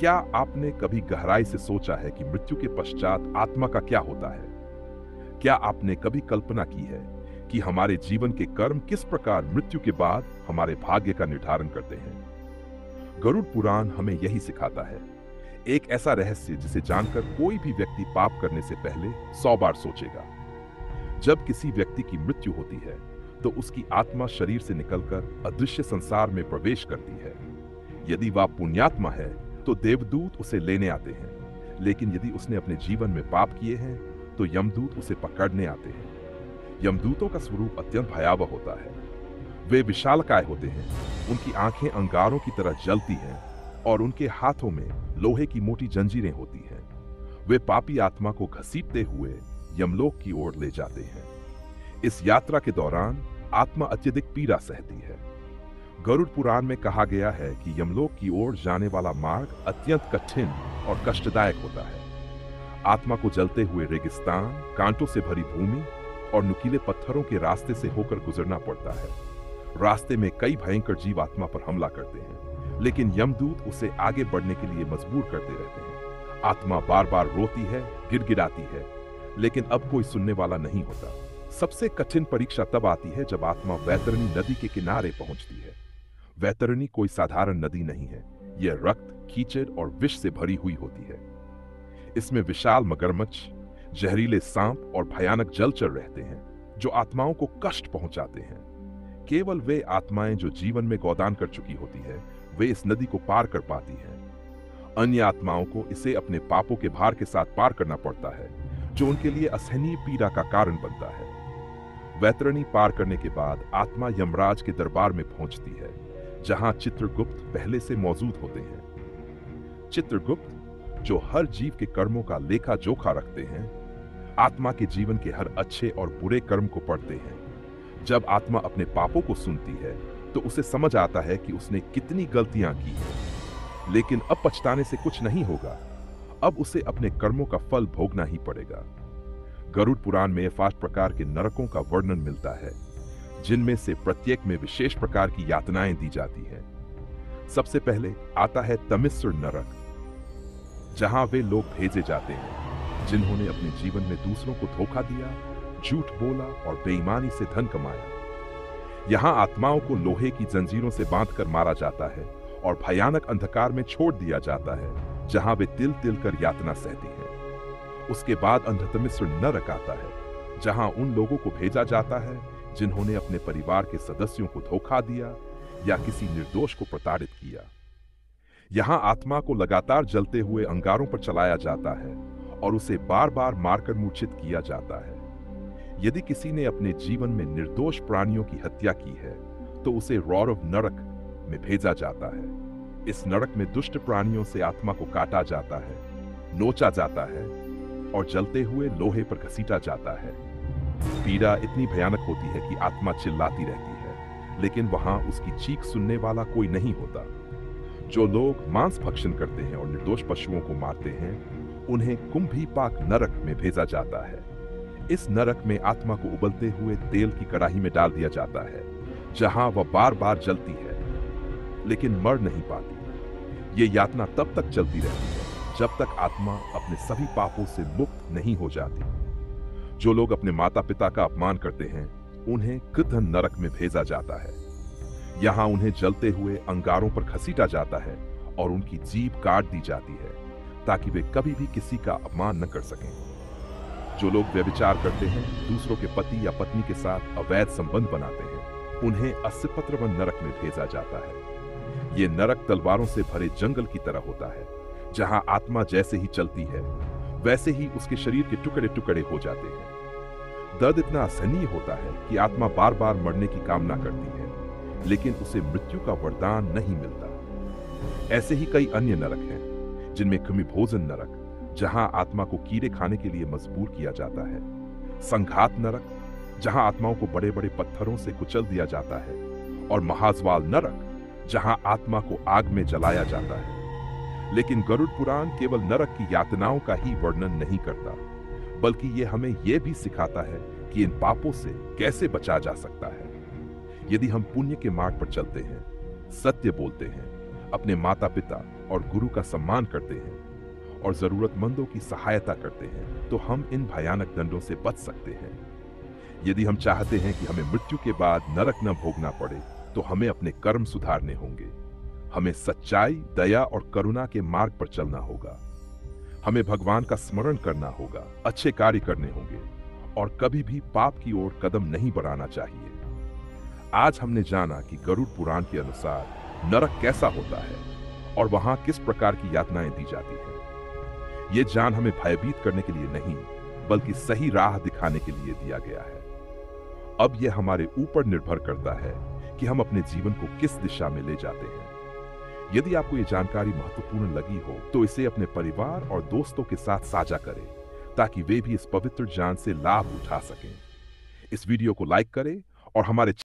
क्या आपने कभी गहराई से सोचा है कि मृत्यु के पश्चात आत्मा का क्या होता है? क्या आपने कभी कल्पना की है कि हमारे जीवन के कर्म किस प्रकार मृत्यु के बाद हमारे भाग्य का निर्धारण करते हैं? गरुड़ पुराण हमें यही सिखाता है, एक ऐसा रहस्य जिसे जानकर कोई भी व्यक्ति पाप करने से पहले 100 बार सोचेगा। जब किसी व्यक्ति की मृत्यु होती है तो उसकी आत्मा शरीर से निकलकर अदृश्य संसार में प्रवेश करती है। यदि वह पुण्यात्मा है तो देवदूत उसे लेने आते हैं, लेकिन यदि उसने अपने जीवन में पाप किए हैं तो यमदूत उसे पकड़ने आते हैं। यमदूतों का स्वरूप अत्यंत भयावह होता है। वे विशालकाय होते हैं, उनकी आंखें अंगारों की तरह जलती हैं और उनके हाथों में लोहे की मोटी जंजीरें होती हैं। वे पापी आत्मा को घसीटते हुए यमलोक की ओर ले जाते हैं। इस यात्रा के दौरान आत्मा अत्यधिक पीड़ा सहती है। गरुड़ पुराण में कहा गया है कि यमलोक की ओर जाने वाला मार्ग अत्यंत कठिन और कष्टदायक होता है। आत्मा को जलते हुए रेगिस्तान, कांटों से भरी भूमि और नुकीले पत्थरों के रास्ते से होकर गुजरना पड़ता है। रास्ते में कई भयंकर जीव आत्मा पर हमला करते हैं, लेकिन यमदूत उसे आगे बढ़ने के लिए मजबूर करते रहते हैं। आत्मा बार बार रोती है, गिड़गिड़ाती है, लेकिन अब कोई सुनने वाला नहीं होता। सबसे कठिन परीक्षा तब आती है जब आत्मा वैतरणी नदी के किनारे पहुंचती है। वैतरणी कोई साधारण नदी नहीं है, यह रक्त, कीचड़ और विष से भरी हुई होती है। इसमें विशाल मगरमच्छ, जहरीले सांप और भयानक जलचर रहते हैं जो आत्माओं को कष्ट पहुंचाते हैं। केवल वे आत्माएं जो जीवन में गोदान कर चुकी होती है, वे इस नदी को पार कर पाती हैं। अन्य आत्माओं को इसे अपने पापों के भार के साथ पार करना पड़ता है, जो उनके लिए असहनीय पीड़ा का कारण बनता है। वैतरणी पार करने के बाद आत्मा यमराज के दरबार में पहुंचती है, जहां चित्रगुप्त पहले से मौजूद होते हैं। चित्रगुप्त, जो हर जीव के कर्मों का लेखा जोखा रखते हैं, आत्मा के जीवन के हर अच्छे और बुरे कर्म को पढ़ते हैं। जब आत्मा अपने पापों को सुनती है तो उसे समझ आता है कि उसने कितनी गलतियां की हैं, लेकिन अब पछताने से कुछ नहीं होगा। अब उसे अपने कर्मों का फल भोगना ही पड़ेगा। गरुड़ पुराण में 5 प्रकार के नरकों का वर्णन मिलता है, जिनमें से प्रत्येक में विशेष प्रकार की यातनाएं दी जाती हैं। सबसे पहले आता है तमिस्र नरक, जहां वे लोग भेजे जाते हैं जिन्होंने अपने जीवन में दूसरों को धोखा दिया, झूठ बोला और बेईमानी से धन कमाया। यहां आत्माओं को लोहे की जंजीरों से बांधकर मारा जाता है और भयानक अंधकार में छोड़ दिया जाता है, जहां वे तिल तिल कर यातना सहती हैं। उसके बाद अंधतमिस्र नरक आता है, जहां उन लोगों को भेजा जाता है जिन्होंने अपने परिवार के सदस्यों को धोखा दिया या किसी निर्दोष को प्रताड़ित किया। यहां आत्मा को लगातार जलते हुए अंगारों पर चलाया जाता है और उसे बार बार मारकर मूर्छित किया जाता है। यदि किसी ने अपने जीवन में निर्दोष प्राणियों की हत्या की है तो उसे रौरव नरक में भेजा जाता है। इस नरक में दुष्ट प्राणियों से आत्मा को काटा जाता है, नोचा जाता है और जलते हुए लोहे पर घसीटा जाता है। पीड़ा इतनी भयानक होती है कि आत्मा चिल्लाती रहती है, लेकिन वहां उसकी चीख सुनने वाला कोई नहीं होता। जो लोग मांस भक्षण करते हैं और निर्दोष पशुओं को मारते हैं, उन्हें कुंभीपाक नरक में भेजा जाता है। इस नरक में आत्मा को उबलते हुए तेल की कड़ाही में डाल दिया जाता है, जहां वह बार बार जलती है लेकिन मर नहीं पाती। ये यातना तब तक चलती रहती है जब तक आत्मा अपने सभी पापों से मुक्त नहीं हो जाती। जो लोग अपने माता पिता का अपमान करते हैं, उन्हें कृतघ्न नरक में भेजा जाता है। यहां उन्हें जलते हुए अंगारों पर घसीटा जाता है और उनकी जीभ काट दी जाती है ताकि वे कभी भी किसी का अपमान न कर सकें। जो लोग व्यभिचार करते हैं, दूसरों के पति या पत्नी के साथ अवैध संबंध बनाते हैं, उन्हें अस्यपत्रवन नरक में भेजा जाता है। ये नरक तलवारों से भरे जंगल की तरह होता है, जहां आत्मा जैसे ही चलती है वैसे ही उसके शरीर के टुकड़े टुकड़े हो जाते हैं। दर्द इतना असहनीय होता है कि आत्मा बार बार मरने की कामना करती है, लेकिन उसे मृत्यु का वरदान नहीं मिलता। ऐसे ही कई अन्य नरक हैं, जिनमें कृमिभोजन नरक, जहां आत्मा को कीड़े खाने के लिए मजबूर किया जाता है, संघात नरक, जहां आत्माओं को बड़े बड़े पत्थरों से कुचल दिया जाता है, और महाज्वाल नरक, जहां आत्मा को आग में जलाया जाता है। लेकिन गरुड़ पुराण केवल नरक की यातनाओं का ही वर्णन नहीं करता, बल्कि ये हमें यह भी सिखाता है कि इन पापों से कैसे बचा जा सकता है। यदि हम पुण्य के मार्ग पर चलते हैं, सत्य बोलते हैं, अपने माता पिता और गुरु का सम्मान करते हैं और जरूरतमंदों की सहायता करते हैं तो हम इन भयानक दंडों से बच सकते हैं। यदि हम चाहते हैं कि हमें मृत्यु के बाद नरक न भोगना पड़े तो हमें अपने कर्म सुधारने होंगे। हमें सच्चाई, दया और करुणा के मार्ग पर चलना होगा। हमें भगवान का स्मरण करना होगा, अच्छे कार्य करने होंगे और कभी भी पाप की ओर कदम नहीं बढ़ाना चाहिए। आज हमने जाना कि गरुड़ पुराण के अनुसार नरक कैसा होता है और वहां किस प्रकार की यातनाएं दी जाती हैं। ये जान हमें भयभीत करने के लिए नहीं, बल्कि सही राह दिखाने के लिए दिया गया है। अब यह हमारे ऊपर निर्भर करता है कि हम अपने जीवन को किस दिशा में ले जाते हैं। यदि आपको ये जानकारी महत्वपूर्ण लगी हो तो इसे अपने परिवार और दोस्तों के साथ साझा करें ताकि वे भी इस पवित्र ज्ञान से लाभ उठा सकें। इस वीडियो को लाइक करें और हमारे